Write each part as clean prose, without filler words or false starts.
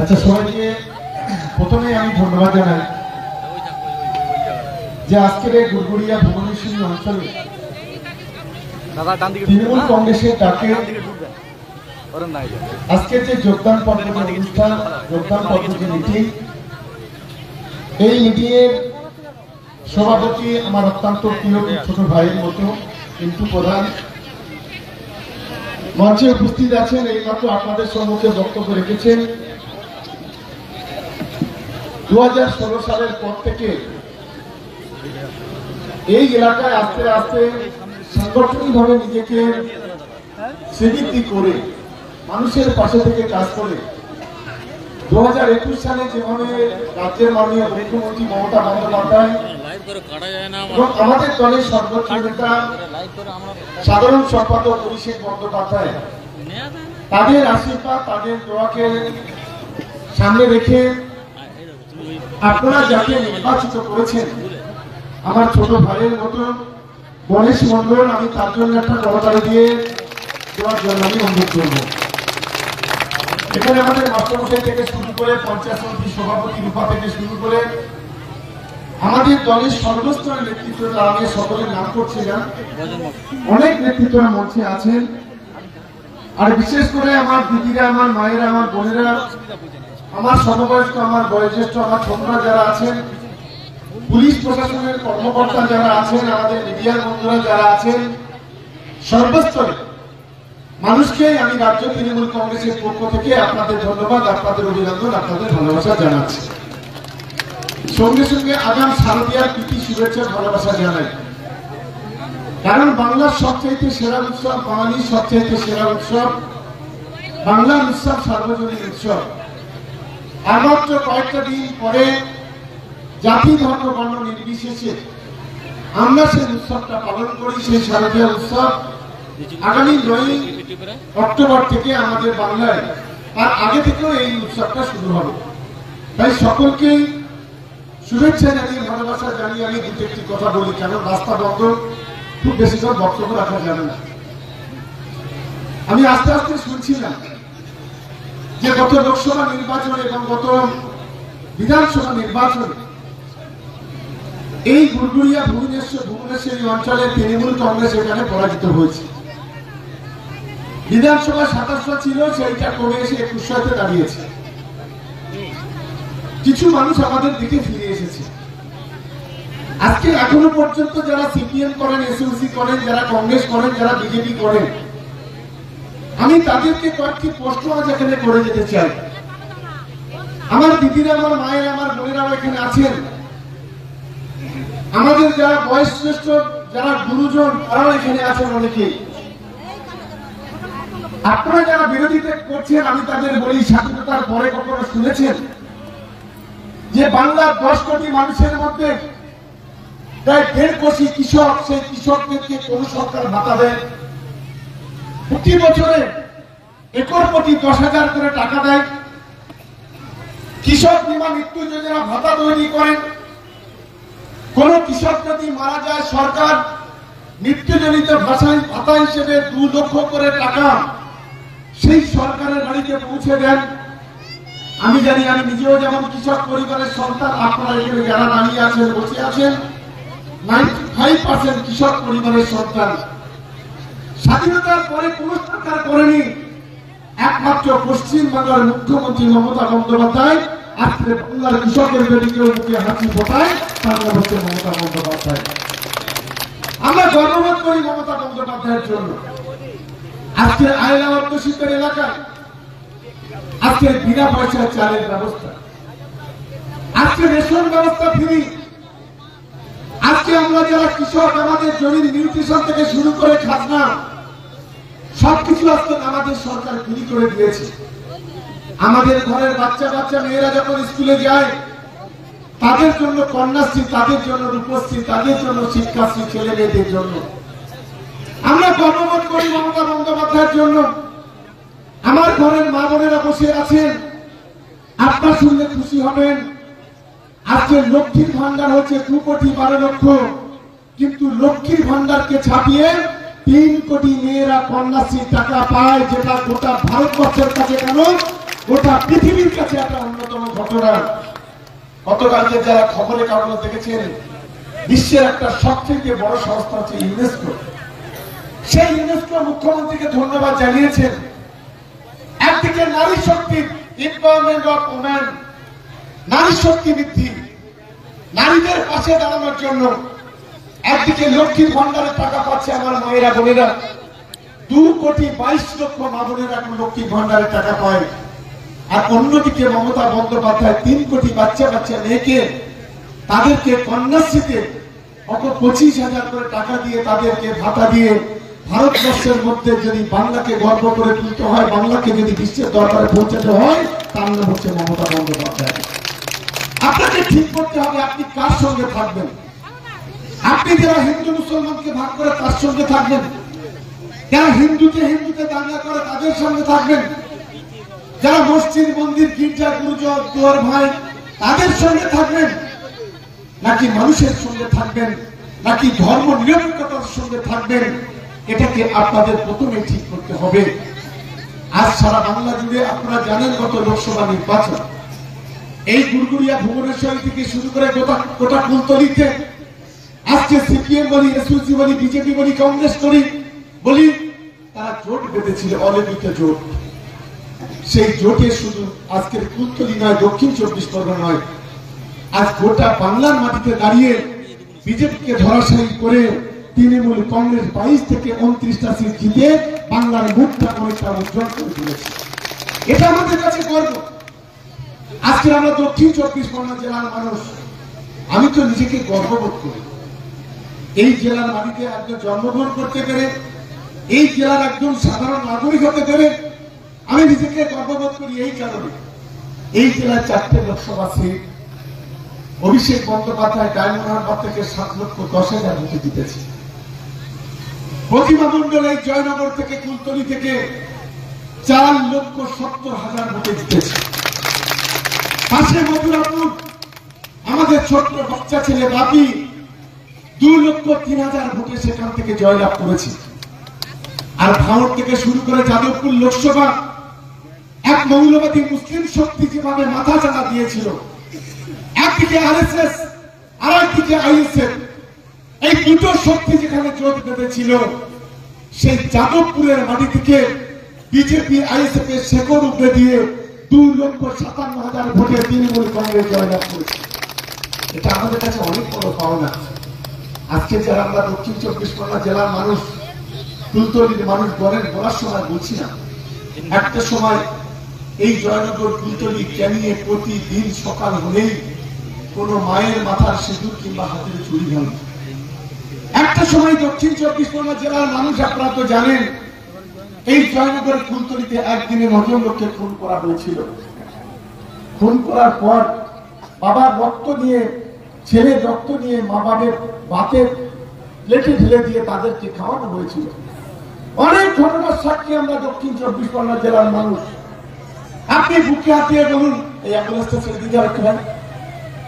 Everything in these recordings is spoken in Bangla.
আচ্ছা, সবাইকে প্রথমে আমি ধন্যবাদ জানাই যে আজকের এই গুড়গুড়িয়া ভুবনেশ্বরী অঞ্চলে তৃণমূল কংগ্রেসের ডাকে আজকের যে যোগদান পর্ব অনুষ্ঠান, যোগদান পর্ব যে মিটিং, এই মিটিংয়ের সভাপতি আমার অত্যন্ত প্রিয় ছোট ভাইয়ের মতো কিন্তু প্রধান মঞ্চে উপস্থিত আছেন, এইমাত্র আপনাদের সম্মুখে বক্তব্য রেখেছেন। 2016 সালের পর থেকে এই এলাকায় আস্তে আস্তে সাংগঠনিকভাবে নিজেকে স্বীকৃতি করে মানুষের পাশে থেকে কাজ করে 2021 সালে যেভাবে রাজ্যের মাননীয় মুখ্যমন্ত্রী মমতা বন্দ্যোপাধ্যায় এবং আমাদের দলের সর্বোচ্চ নেতা সাধারণ সম্পাদক অভিষেক বন্দ্যোপাধ্যায় তাদের আশীর্বাদ, তাদের দোয়াকে সামনে রেখে আপনারা যাকে নির্বাচিত করেছেন আমার ছোট ভাইয়ের মতো গণেশ মন্ডল, আমি তার জন্য একটা করতালি দিয়ে দেওয়ার জন্য আমি অনুরোধ করব। এখানে আমাদের মাস্টারমশাই থেকে শুরু করে পঞ্চায়েত সমিতির সভাপতি রূপা থেকে শুরু করে আমাদের দলের সর্বস্তরের নেতৃত্বরা, আমি সকলের নাম করছি না, অনেক নেতৃত্বরা মঞ্চে আছেন। আর বিশেষ করে আমার দিদিরা, আমার মায়েরা, আমার বোনেরা, আমার সমবয়স্ক, আমার বয়োজ্যেষ্ঠ, আমার ছোটরা যারা আছেন, পুলিশ প্রশাসনের কর্মকর্তা যারা আছেন, আমাদের মিডিয়ার বন্ধুরা যারা আছেন, সর্বস্তরে মানুষকে আমি রাজ্য তৃণমূল কংগ্রেসের পক্ষ থেকে আপনাদের ধন্যবাদ, আপনাদের অভিনন্দন, আপনাদের ভালোবাসা জানাচ্ছি। সঙ্গে সঙ্গে আগাম শারদীয়ার প্রীতি শুভেচ্ছা ভালোবাসা জানাই। কারণ বাংলার সবচাইতে সেরা উৎসব, বাঙালির সবচাইতে সেরা উৎসব বাংলার উৎসব, সার্বজনীন উৎসব। আর মাত্র কয়েকটা দিন পরে জাতি ধর্ম বর্ণ নির্বিশেষে আমরা সেই উৎসবটা পালন করি। সেই শারদীয় উৎসব আগামী 9 অক্টোবর থেকে আমাদের বাংলায়, আর আগে থেকেও এই উৎসবটা শুরু হবে। তাই সকলকে শুভেচ্ছা জানিয়ে, ভালোবাসা জানিয়ে আমি দুটো একটি কথা বলি, কারণ রাস্তা বন্ধ, খুব বেশি করে বক্তব্য রাখা যাবে না। আমি আস্তে আস্তে শুনছিলাম যে গত লোকসভা নির্বাচন এবং গত বিধানসভা নির্বাচনে এই গুড়গুড়িয়া ভুবনেশ্বরী অঞ্চলে তৃণমূল কংগ্রেস এখানে পরাজিত হয়েছে। বিধানসভা 27টা ছিল, সেইটা কমে এসে 21তে দাঁড়িয়েছে। কিছু মানুষ আমাদের দিকে ফিরে এসেছে। আজকে এখনো পর্যন্ত যারা সিপিএম করেন, এসইউসি করেন, যারা কংগ্রেস করেন, যারা বিজেপি করেন, আমি তাদেরকে কয়েকটি প্রশ্ন আজ এখানে করে যেতে চাই। আমার দিদিরা, আমার মায়ের, আমার বোনেরাও এখানে আছেন, আমাদের যারা বয়োজ্যেষ্ঠ, যারা গুরুজন, তারাও এখানে আছেন অনেকেই। আপনারা যারা বিরোধিতা করছেন, আমি তাদের বলি, স্বাধীনতার পরে কখনো শুনেছেন যে বাংলার 10 কোটি মানুষের মধ্যে প্রায় 1.5 কোটি কৃষক, সেই কৃষকদেরকে কোন সরকার ভাতা দেয়? প্রতি বছরে একর প্রতি 10,000 করে টাকা দেয়। কৃষক বীমা মৃত্যু যোজনা ভাতা তৈরি করেন। কোন কৃষক যদি মারা যায়, সরকার মৃত্যুজনিত ভাতা হিসেবে 2 লক্ষ করে টাকা সেই সরকারের বাড়িতে পৌঁছে দেন। আমি জানি, আমি নিজেও যেমন কৃষক পরিবারের সন্তান, আপনারা এখানে যারা দাঁড়িয়ে আছেন, বসে আছেন, 95% কৃষক পরিবারের সন্তান। স্বাধীনতার পরে কোন সরকার করেনি, একমাত্র পশ্চিমবাংলার মুখ্যমন্ত্রী মমতা বন্দ্যোপাধ্যায় আজকে বাংলার কৃষকের বেদিকে মুখে হাসি ফোটায়, তার নাম হচ্ছে মমতা বন্দ্যোপাধ্যায়। আমরা গর্ববোধ করি মমতা বন্দ্যোপাধ্যায়ের জন্য। আজকে আয়লা অধ্যুষিতের এলাকায় আজকে বিনা পয়সার চালের ব্যবস্থা, আজকে রেশন ব্যবস্থা ফ্রি। আজকে আমরা যারা কৃষক, আমাদের জমির নিউট্রিশন থেকে শুরু করে খাজনা সবকিছু আজকে আমাদের সরকার ফ্রি করে দিয়েছে। আমাদের ঘরের বাচ্চা মেয়েরা যখন স্কুলে যায়, তাদের জন্য কন্যাশ্রী, তাদের জন্য রূপশ্রী, তাদের জন্য শিক্ষাশ্রী, ছেলে মেয়েদের জন্য। আমরা গর্ববোধ করি মমতা বন্দ্যোপাধ্যায়ের জন্য। আমার ঘরের মা বোনেরা বসে আছেন, আপনারা শুনলে খুশি হবেন। আজকে লক্ষ্মীর ভান্ডার হচ্ছে 2,12,00,000, কিন্তু লক্ষ্মীর ভান্ডারকে ছাপিয়ে 3 কোটি মেয়েরা কন্যাশ্রীর টাকা পায়, যেটা গোটা ভারতবর্ষের কাছে কেন গোটা পৃথিবীর কাছে একটা অন্যতম ঘটনা। গতকালকে যারা খবরের কাগজ দেখেছেন, বিশ্বের একটা সবথেকে বড় সংস্থা হচ্ছে ইউনেস্কো। সেই ইউনেস্কো মুখ্যমন্ত্রীকে ধন্যবাদ জানিয়েছেন। একদিকে নারী শক্তির এম্পাওয়ারমেন্ট অফ ওমেন, নারী শক্তি বৃদ্ধি, নারীদের পাশে দাঁড়ানোর জন্য একদিকে লক্ষ্মীর ভান্ডারের টাকা পাচ্ছে আমার মায়েরা বোনেরা, 2,22,00,000 মা বোনেরা এখন লক্ষ্মীর ভান্ডারের টাকা পায়। আর অন্যদিকে মমতা বন্দ্যোপাধ্যায় 3 কোটি বাচ্চা মেয়েকে তাদেরকে কন্যাশ্রীতে 25,000 করে টাকা দিয়ে তাদেরকে ভাতা দিয়ে ভারতবর্ষের মধ্যে যদি বাংলাকে গর্ব করে তুলতে হয়, বাংলাকে যদি বিশ্বের দরবারে পৌঁছাতে হয়, তার নাম হচ্ছে মমতা বন্দ্যোপাধ্যায়। আপনাকে ঠিক করতে হবে আপনি কার সঙ্গে থাকবেন। আপনি যারা হিন্দু মুসলমানকে ভাগ করে তার সঙ্গে থাকবেন, যারা হিন্দুতে দাঙ্গা করে তাদের সঙ্গে থাকবেন, যারা মসজিদ মন্দির গির্জা গুরুজন দুয়ার ভাই তাদের সঙ্গে থাকবেন, নাকি মানুষের সঙ্গে থাকবেন, নাকি ধর্ম নিরপেক্ষতার সঙ্গে থাকবেন, এটাকে আপনাদের প্রথমে ঠিক করতে হবে। আজ সারা বাংলা জুড়ে আপনারা জানেন গত লোকসভা নির্বাচন, এই গুড়গুড়িয়া ভুবনেশ্বর থেকে শুরু করে গোটা কুলতলিতে আজকে সিপিএম বলি, এসইউসি বলি, বিজেপি বলি, কংগ্রেস বলি তারা জোট বেঁধেছিল, অলিখিত জোট। সেই জোটে শুধু আজকের কুলতলি নয়, দক্ষিণ 24 পরগনা নয়, আজ গোটা বাংলার মাটিতে দাঁড়িয়ে বিজেপিকে ধরাশায়ী করে তৃণমূল কংগ্রেস 22 থেকে 29টা সিট জিতে বাংলার মুখটা অনেকটা উজ্জ্বল করে তুলেছে। এটা আমাদের কাছে গর্ব। আজকে আমরা দক্ষিণ 24 পরগনা জেলার মানুষ, আমি তো নিজেকে গর্ববোধ করি। এই জেলার মাটিতে একজন জন্মগ্রহণ করতে পেরে, এই জেলার একজন সাধারণ নাগরিক হতে পেরে আমি নিজেকে গর্ববোধ করি। এই কারণে এই জেলার 4টে লোকসভা সিট অভিষেক বন্দ্যোপাধ্যায় ডায়মন্ড হারবার থেকে 7,10,000 ভোটে জিতেছে। প্রতিমা মন্ডল এই জয়নগর থেকে কুলতলি থেকে 4,70,000 ভোটে জিতেছে। পাশে মথুরাপুর আমাদের ছোট্ট বাচ্চা ছেলে বাপি 2,03,000 ভোটে সেখান থেকে জয়লাভ করেছে। আর ভাঙড় থেকে শুরু করে যাদবপুর লোকসভা এক মৌলবাদী মুসলিম শক্তি যেভাবে মাথা চাড়া দিয়েছিল, একদিকে আরএসএস আর একদিকে আইএসএফ, এই দুটো শক্তি যেখানে জোট বেঁধেছিল, সেই যাদবপুরের মাটি থেকে বিজেপি আইএসএফ এর শেকড় উপড়ে দিয়ে 2,57,000 ভোটে তৃণমূল কংগ্রেস জয়লাভ করেছে। এটা আমাদের কাছে অনেক বড় পাওনা। আজকে যারা আমরা দক্ষিণ 24 পরগনা জেলার মানুষ, কুলতলির মানুষ বলার সময় বলছি না, একটা সময় এই জয়নগর কুলতলি ক্যানিয়ে প্রতিদিন সকাল হলেই কোন মায়ের মাথার সিঁদুর কিংবা হাতের চুড়ি ভাঙে। একটা সময় দক্ষিণ 24 পরগনা জেলার মানুষ, আপনারা তো জানেন, এই জয়নগর কুলতলিতে একদিনে 9 লোককে খুন করা হয়েছিল। খুন করার পর বাবার রক্ত নিয়ে, ছেলের রক্ত নিয়ে মা বাবার ভাতের প্লেটে ঢেলে দিয়ে তাদেরকে খাওয়ানো হয়েছিল। অনেক ঘটনার সাক্ষী আমরা দক্ষিণ 24 পরগনা জেলার মানুষ। আপনি বুকে হাত দিয়ে বলুন, এই অ্যাম্বুলেন্সটা ছেড়ে দিতে হবে একটু ভাই,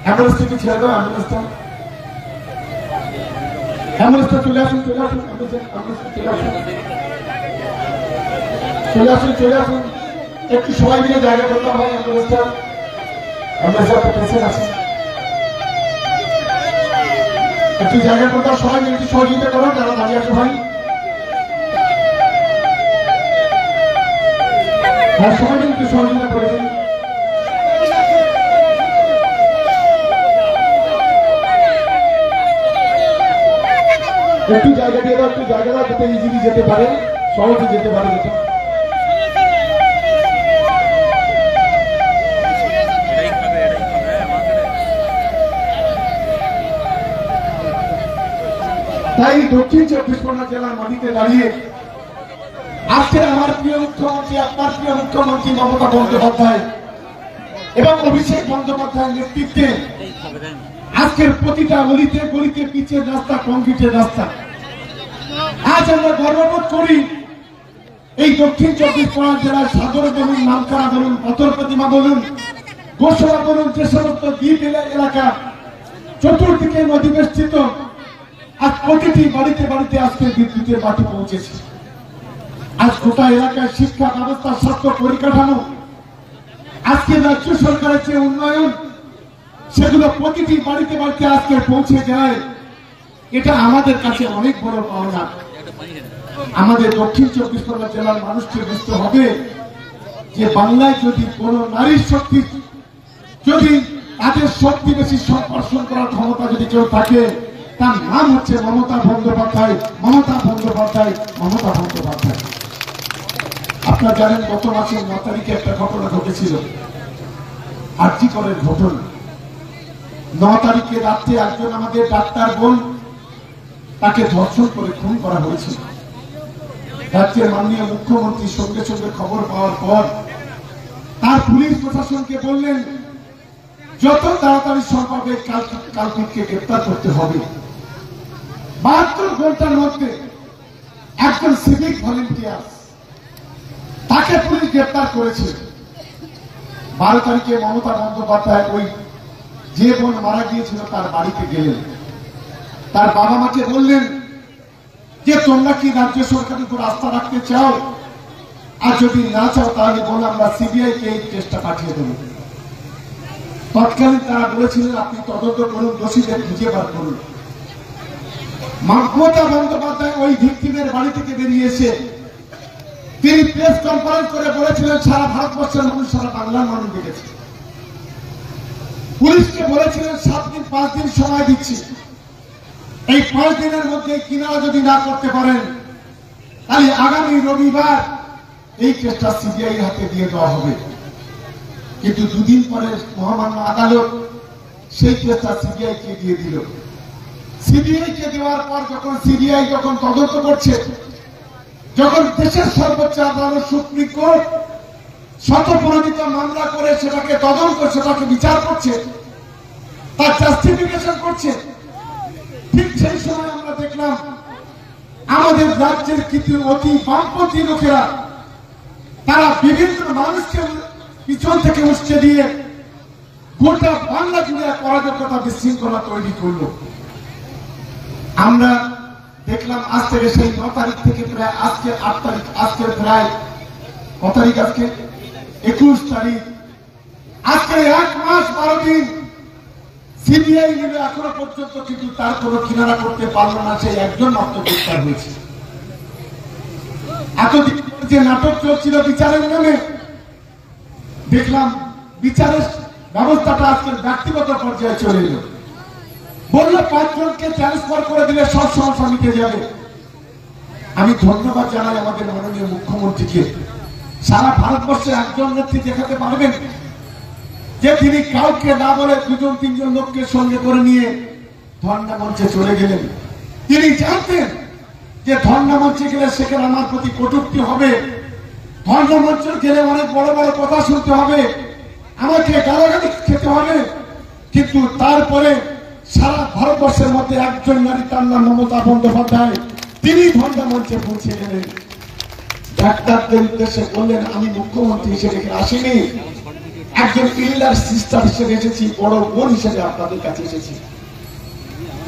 অ্যাম্বুলেন্সটা কি ছেড়ে দাও, অ্যাম্বুলেন্সটা চলে আসুন, চলে আসুন, চলে আসুন, একটু সবাই মিলে জায়গা করতে হয়। অ্যাম্বুলেন্সটা পেশেন্ট আছে, একটু জায়গা করতে সবাই মিলে একটু সহযোগিতা করো যারা দাঁড়িয়ে আছে ভাই। সবাই মিলে একটু সহযোগিতা করেছেন। একটু জায়গা দিয়ে দাও, একটু জায়গা দাও, যাতে ইজিলি যেতে পারে, সহজে যেতে পারে। যেটা তাই দক্ষিণ 24 পরগনা জেলার মাটিতে দাঁড়িয়ে আজকে আমার প্রিয় মুখ্যমন্ত্রী, আপনার প্রিয় মুখ্যমন্ত্রী মমতা বন্দ্যোপাধ্যায় এবং অভিষেক বন্দ্যোপাধ্যায়ের নেতৃত্বে আজকের প্রতিটা গলিতে গলিতে পিচের রাস্তা, কংক্রিটের রাস্তা। আজ আমরা গর্ববোধ করি এই দক্ষিণ 24 পরগনা জেলার সাগর বলুন, নামখানা বলুন, পাথর প্রতিমা বলুন, গোসলা বলুন, যে সমস্ত দ্বীপ এলাকা চতুর্দিকে নদী বেষ্টিত, আজ প্রতিটি বাড়িতে বাড়িতে আজকে বিদ্যুতের বাতি পৌঁছেছে। আজ গোটা এলাকায় শিক্ষা ব্যবস্থা, স্বাস্থ্য পরিকাঠামো আজকে রাজ্য সরকারের যে উন্নয়ন সেগুলো প্রতিটি বাড়িতে বাড়িতে আজকে পৌঁছে যায়, এটা আমাদের কাছে অনেক বড় পাওনা। আমাদের দক্ষিণ 24 পরগনা জেলার মানুষকে বুঝতে হবে যে বাংলায় যদি কোন নারীর শক্তি, যদি তাদের শক্তি বেশি সম্প্রসারণ করার ক্ষমতা যদি কেউ থাকে, তার নাম হচ্ছে মমতা বন্দ্যোপাধ্যায়। মমতা বন্দ্যোপাধ্যায়, মমতা বন্দ্যোপাধ্যায়। আপনারা জানেন গত মাসের 9 তারিখে একটা ঘটনা ঘটেছিল, আরজি করের ঘটনা। 9 তারিখে রাত্রে একজন আমাদের ডাক্তার বোন, তাকে ধর্ষণ করে খুন করা হয়েছিল। রাজ্যের মাননীয় মুখ্যমন্ত্রী সঙ্গে সঙ্গে খবর পাওয়ার পর তার পুলিশ প্রশাসনকে বললেন যত তাড়াতাড়ি সম্ভব কালপিটকে গ্রেপ্তার করতে হবে। 72 ঘন্টার মধ্যে একজন সিভিক ভলেন্টিয়ার, তাকে পুলিশ গ্রেপ্তার করেছে। 12 তারিখে মমতা বন্দ্যোপাধ্যায় ওই যে বোন মারা গিয়েছিল তার বাড়িতে গেলেন, তার বাবা মাকে বললেন যে তোমরা কি রাজ্য সরকারের উপর আস্থা রাখতে চাও, আর যদি না চাও তাহলে বলো আমরা সিবিআই কে এই কেসটা পাঠিয়ে দেব। তৎকালীন তারা বলেছিলেন আপনি তদন্ত করুন, দোষীদের খুঁজে বার করুন। মমতা বন্দ্যোপাধ্যায় ওই ভিক্টিমের বাড়ি থেকে বেরিয়ে এসে তিনি প্রেস কনফারেন্স করে বলেছিলেন সারা ভারতবর্ষের মানুষ, সারা বাংলার মানুষ দেখেছে। পুলিশকে বলেছিলেন 7 দিন 5 দিন সময় দিচ্ছি, এই 5 দিনের মধ্যে কিনারা যদি না করতে পারেন তাহলে আগামী রবিবার এই কেসটা সিবিআই হাতে দিয়ে দেওয়া হবে। কিন্তু 2 দিন পরে মহামান্য আদালত সেই কেসটা সিবিআই কে দিয়ে দিল। সিবিআই কে দেওয়ার পর যখন সিবিআই যখন তদন্ত করছে, যখন দেশের সর্বোচ্চ আদালত সুপ্রিম কোর্ট শতপ্রণোদিত মামলা করে সেটাকে তদন্ত, সেটাকে বিচার করছে, তার জাস্টিফিকেশন করছে, ঠিক সেই সময় আমরা দেখলাম আমাদের রাজ্যের কিছু অতি বামপন্থী লোকেরা তারা বিভিন্ন মানুষকে পিছন থেকে উস্কে দিয়ে গোটা বাংলা জুড়ে অরাজকতা বিশৃঙ্খলা তৈরি করলো। আমরা দেখলাম আজ থেকে সেই 9 তারিখ থেকে প্রায় আজকে 8 তারিখ, আজকে প্রায় কত তারিখ, আজকে 21 তারিখ, আজকে 1 মাস 12 দিন সিবিআই মিলে এখনো পর্যন্ত কিন্তু তার কোনো কিনারা করতে পারলো না। সেই একজন মাত্র গ্রেপ্তার হয়েছে। এতদিন যে নাটক চলছিল বিচারের নামে, দেখলাম বিচারের ব্যবস্থাটা আজকে ব্যক্তিগত পর্যায়ে চলে এলো। বললো 5 জনকে ট্রান্সফার করে দিলে সব সমস্যা মিটে যাবে। আমি ধন্যবাদ জানাই আমাদের মাননীয় মুখ্যমন্ত্রীকে। সারা ভারতবর্ষে একজন নেত্রী দেখাতে পারবেন যে তিনি কাউকে না বলে 2-3 লোককে সঙ্গে করে নিয়ে ধর্ণা মঞ্চে চলে গেলেন। তিনি জানতেন যে ধর্ণা মঞ্চে গেলে সেখানে আমার প্রতি কটূক্তি হবে, ধর্ণা মঞ্চে গেলে অনেক বড় বড় কথা শুনতে হবে, আমাকে গালাগালি খেতে হবে। কিন্তু তারপরে সারা ভারতবর্ষের মধ্যে একজন নারী, তার নাম মমতা বন্দ্যোপাধ্যায়, তিনি ধর্ণা মঞ্চে পৌঁছে গেলেন। ডাক্তারদের উদ্দেশ্যে বললেন আমি মুখ্যমন্ত্রী হিসেবে আসিনি, একজন ইল্ডার সিস্টার হিসেবে এসেছি, বড় বোন হিসেবে আপনাদের কাছে এসেছি।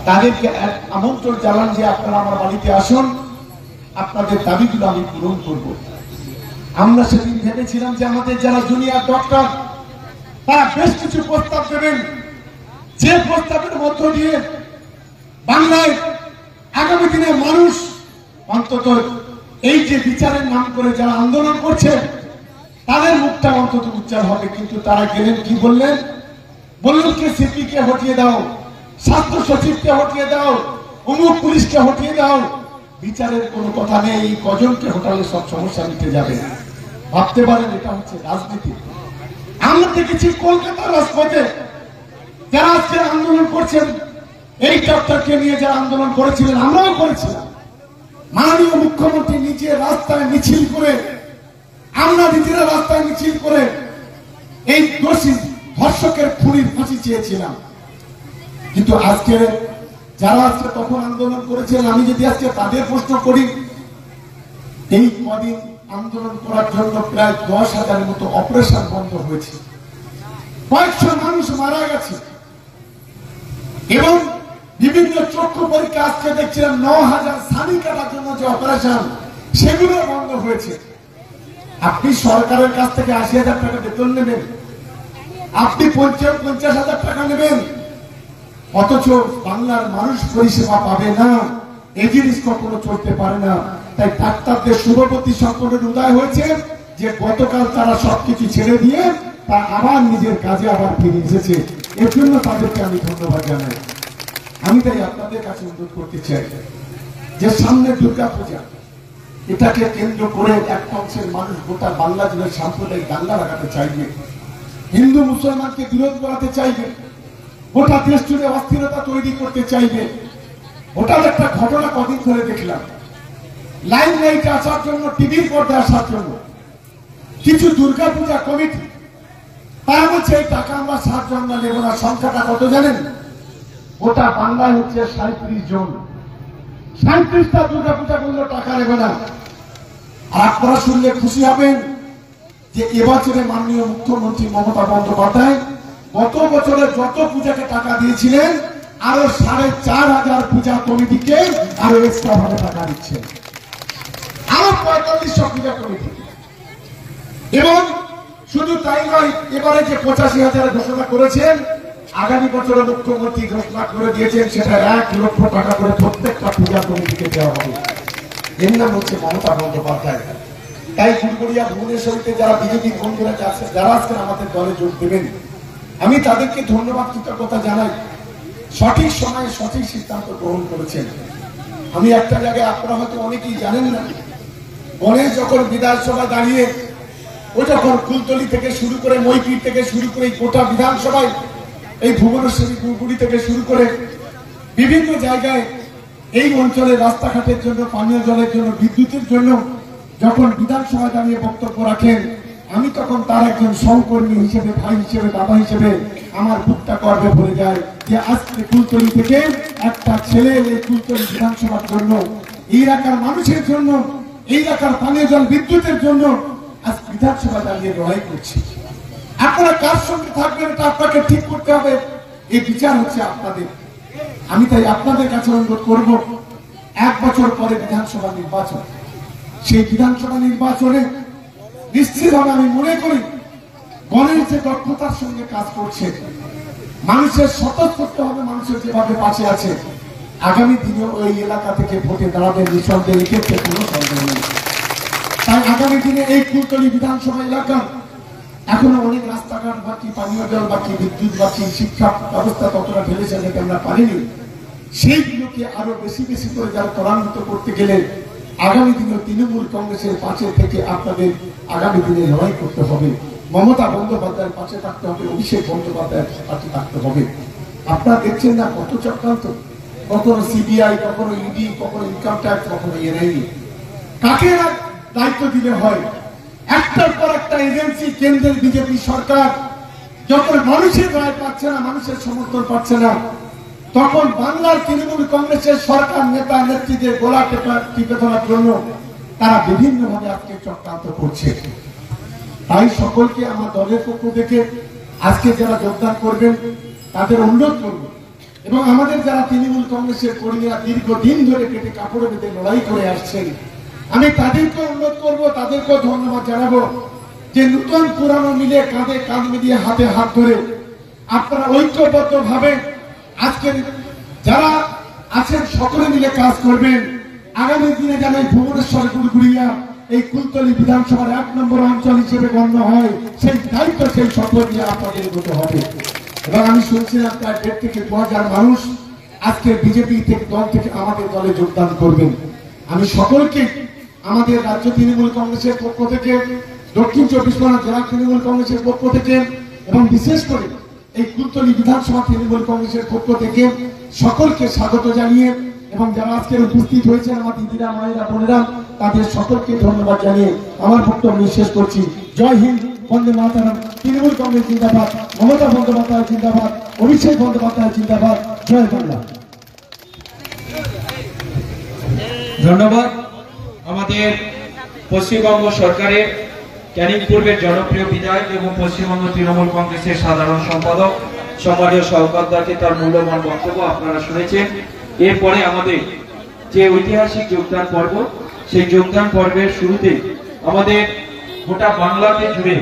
তাদেরকে আমন্ত্রণ জানান যে আপনারা আমার বাড়িতে আসুন, আপনাদের দাবিগুলো আমি পূরণ করব। আমরা সেদিন ভেবেছিলাম যে আমাদের যারা জুনিয়র ডক্টর তারা বেশ কিছু প্রস্তাব দেবেন, যে প্রস্তাবের মধ্য দিয়ে বাংলায় আগামী দিনে মানুষ অন্তত এই যে বিচারের নাম করে যারা আন্দোলন করছে তাদের মুখটা অন্তত উচ্চার হবে। কিন্তু তারা গেলেন কি বললেন? বললেন কি সিপি কে হটিয়ে দাও, স্বাস্থ্য সচিবকে হটিয়ে দাও, অমুক পুলিশকে হটিয়ে দাও। বিচারের কোনো কথা নেই, এই কজনকে হটালে সব সমস্যা মিটে যাবে। ভাবতে পারেন এটা হচ্ছে রাজনীতি। আমরা দেখেছি কলকাতার রাজপথে যারা আজকে আন্দোলন করছেন, এই ডক্টরকে নিয়ে যারা আন্দোলন করেছিলেন, আমরাও করেছিলাম। মাননীয় মুখ্যমন্ত্রী নিজে রাস্তায় মিছিল করে, আমরা নিজেরা রাস্তায় মিছিল করে এই দোষী ধর্ষকের খুনির ফাঁসি চেয়েছিলাম। কিন্তু আজকে যারা আজকে তখন আন্দোলন করেছেন, আমি যদি আজকে তাদের প্রশ্ন করি, এই কদিন আন্দোলন করার জন্য প্রায় 10,000-এর মতো অপারেশন বন্ধ হয়েছে, কয়েকশো মানুষ মারা গেছে, এবং বিভিন্ন চক্ষু পরীক্ষা আজকে দেখছিলাম 9,000 সানি কাটার জন্য যে অপারেশন, সেগুলো বন্ধ হয়েছে। আপনি সরকারের কাছ থেকে ৮০,০০০ টাকা বেতন নেবেন, আপনি ৫০,০০০ টাকা নেবেন, অথচ বাংলার মানুষ পরিষেবা পাবে না। এই জিনিস কখনো চলতে পারে না। তাই ডাক্তারদের শুভবতী সম্পর্কের উদয় হয়েছে যে গতকাল তারা সবকিছু ছেড়ে দিয়ে তা আবার নিজের কাজে আবার ফিরে এসেছে। এর জন্য তাদেরকে আমি ধন্যবাদ জানাই। আমি তাই আপনাদের কাছে অনুরোধ করতে চাই যে সামনে দুর্গাপূজা, এটাকে কেন্দ্র করে এক অংশের মানুষ গোটা বাংলা জুড়ে সাম্প্রদায়িক দাঙ্গা লাগাতে চাইবে, হিন্দু মুসলমানকে বিরোধ করাতে চাইবে, গোটা দেশ জুড়ে অস্থিরতা তৈরি করতে চাইবে। ওটার একটা ঘটনা কদিন ধরে দেখলাম, লাইন লাইটে আসার জন্য, টিভির পর্দায় আসার জন্য কিছু দুর্গাপূজা কমিটি তারা বলছে এই টাকা আমরা 7 জন নেব না। সংখ্যাটা কত জানেন? গোটা বাংলায় হচ্ছে 37 জন। 37টা দুর্গাপূজা করলে টাকা নেবে না। আর আপনারা শুনলে খুশি হবেন যে এবছরে মাননীয় মুখ্যমন্ত্রী মমতা বন্দ্যোপাধ্যায় গত বছরে যত পূজাকে টাকা দিয়েছিলেন আরো 4,500 পূজা কমিটিকে আরো এক্সট্রা ভাবে টাকা দিচ্ছেন, আরো 4500 পূজা কমিটি। এবং শুধু তাই নয়, এবারে যে 85,000 ঘোষণা করেছেন, আগামী বছরে মুখ্যমন্ত্রী ঘোষণা করে দিয়েছেন সেটা 1 লক্ষ টাকা করে প্রত্যেকটা পূজা কমিটিকে দেওয়া হবে। এর নাম হচ্ছে মমতা বন্দ্যোপাধ্যায়। তাই ফুলগড়িয়া ভুবনেশ্বরীতে যারা বিজেপি বন্ধুরা আছে, যারা আজকে আমাদের দলে যোগ দেবেন, আমি তাদেরকে ধন্যবাদ কৃতজ্ঞতা জানাই। সঠিক সময়ে সঠিক সিদ্ধান্ত গ্রহণ করেছেন। আমি একটা জায়গায়, আপনারা হয়তো অনেকেই জানেন না, গণেশ যখন বিধানসভা দাঁড়িয়ে ও যখন কুলতলি থেকে শুরু করে, মইপির থেকে শুরু করে গোটা বিধানসভায়, এই ভুবনেশ্বরী গুড়গুড়ি থেকে শুরু করে বিভিন্ন জায়গায় এই অঞ্চলে রাস্তাঘাটের জন্য, পানীয় জলের জন্য, বিদ্যুতের জন্য যখন বিধানসভা দাঁড়িয়ে বক্তব্য রাখেন, আমি তখন তার একজন সহকর্মী হিসেবে, ভাই হিসেবে, দাদা হিসেবে আমার বুকটা গর্বে ভরে যায় যে আজকে কুলতলি থেকে একটা ছেলে এই কুলতলি বিধানসভার জন্য, এই এলাকার মানুষের জন্য, এই এলাকার পানীয় জল, বিদ্যুতের জন্য আজ বিধানসভা দাঁড়িয়ে লড়াই করছি। আপনারা কার সঙ্গে থাকবেন এটা আপনাকে ঠিক করতে হবে। এই বিচার হচ্ছে আপনাদের। আমি তাই আপনাদের কাছে অনুরোধ করব, 1 বছর পরে বিধানসভা নির্বাচন, সেই বিধানসভা নির্বাচনে নিশ্চিতভাবে আমি মনে করি গণেশ যে দক্ষতার সঙ্গে কাজ করছে, মানুষের স্বতঃস্ফূর্ত হবে, মানুষের যেভাবে পাশে আছে, আগামী দিনে ওই এলাকা থেকে ভোটে দাঁড়াবে নিঃসন্দেহে, এক্ষেত্রে কোনো সন্দেহ নেই। তাই আগামী দিনে এই কুলতলি বিধানসভা এলাকা এখনো অনেক রাস্তাঘাট বাকি, পানীয় জল বাকি, বিদ্যুৎ বাকি, শিক্ষা ব্যবস্থা ততটা ঢেলে সাজাতে আমরা পারিনি। সেইগুলোকে আরো বেশি বেশি করে যারা ত্বরান্বিত করতে গেলে আগামী দিনে তৃণমূল কংগ্রেসের পাশে থেকে আপনাদের আগামী দিনে লড়াই করতে হবে। মমতা বন্দ্যোপাধ্যায়ের পাশে থাকতে হবে, অভিষেক বন্দ্যোপাধ্যায়ের পাশে থাকতে হবে। আপনারা দেখছেন না কত চক্রান্ত, কখনো সিবিআই, কখনো ইডি, কখনো ইনকাম ট্যাক্স, কখনো এনআইএ। কাকে দায়িত্ব দিলে হয়? একটার পর একটা এজেন্সি, কেন্দ্রের বিজেপি সরকার যখন মানুষের রায় পাচ্ছে না, মানুষের সমর্থন পাচ্ছে না, তখন বাংলার তৃণমূল কংগ্রেসের সরকার নেতা নেত্রীদের গোলা টিপে ধরার জন্য তারা বিভিন্ন ভাবে আজকে চক্রান্ত করছে। তাই সকলকে আমার দলের পক্ষ থেকে আজকে যারা যোগদান করবেন তাদের অনুরোধ করব, এবং আমাদের যারা তৃণমূল কংগ্রেসের কর্মীরা দীর্ঘদিন ধরে পেটে কাপড়ে বেঁধে লড়াই করে আসছেন, আমি তাদেরকে অনুরোধ করব, তাদেরকেও ধন্যবাদ জানাবো যে নতুন পুরানো মিলে কাঁধে কাঁধ মিলিয়ে, হাতে হাত ধরে আপনারা ঐক্যবদ্ধ ভাবে আজকে যারা আছেন সকলে মিলে কাজ করবেন। আগামী দিনে যেন ভুবনেশ্বর গুড়গুড়িয়া এই কুলতলি বিধানসভার 1 নম্বর অঞ্চল হিসেবে গণ্য হয়, সেই দায়িত্ব, সেই শপথ নিয়ে আপনাদের এগোতে হবে। এবং আমি শুনছিলাম প্রায় 1,500 থেকে 2,000 মানুষ আজকে বিজেপি থেকে দল থেকে আমাদের দলে যোগদান করবেন। আমি সকলকে আমাদের রাজ্য তৃণমূল কংগ্রেসের পক্ষ থেকে, দক্ষিণ 24 পরগনা জেলা তৃণমূল কংগ্রেসের পক্ষ থেকে, এবং বিশেষ করে এই কুলতলি বিধানসভা তৃণমূল কংগ্রেসের পক্ষ থেকে সকলকে স্বাগত জানিয়ে, এবং যারা আজকে উপস্থিত হয়েছেন আমার দিদিরা, মায়েরা, বোনেরা, তাদের সকলকে ধন্যবাদ জানিয়ে আমার বক্তব্য শেষ করছি। জয় হিন্দ, বন্দে মাতরম। তৃণমূল কংগ্রেস জিন্দাবাদ, মমতা বন্দ্যোপাধ্যায় জিন্দাবাদ, অভিষেক বন্দ্যোপাধ্যায় জিন্দাবাদ। জয় বাংলা। ধন্যবাদ। আমাদের পশ্চিমবঙ্গ সরকারের ক্যানিং পূর্বের জনপ্রিয় বিধায়ক এবং পশ্চিমবঙ্গ তৃণমূল কংগ্রেসের সাধারণ সম্পাদক সম্মানীয় শওকত দাকে তার মূল্যবান বক্তব্য আপনারা শুনেছেন। এরপরে আমাদের যে ঐতিহাসিক যোগদান পর্ব, সেই যোগদান পর্বের শুরুতে আমাদের গোটা বাংলাকে জুড়ে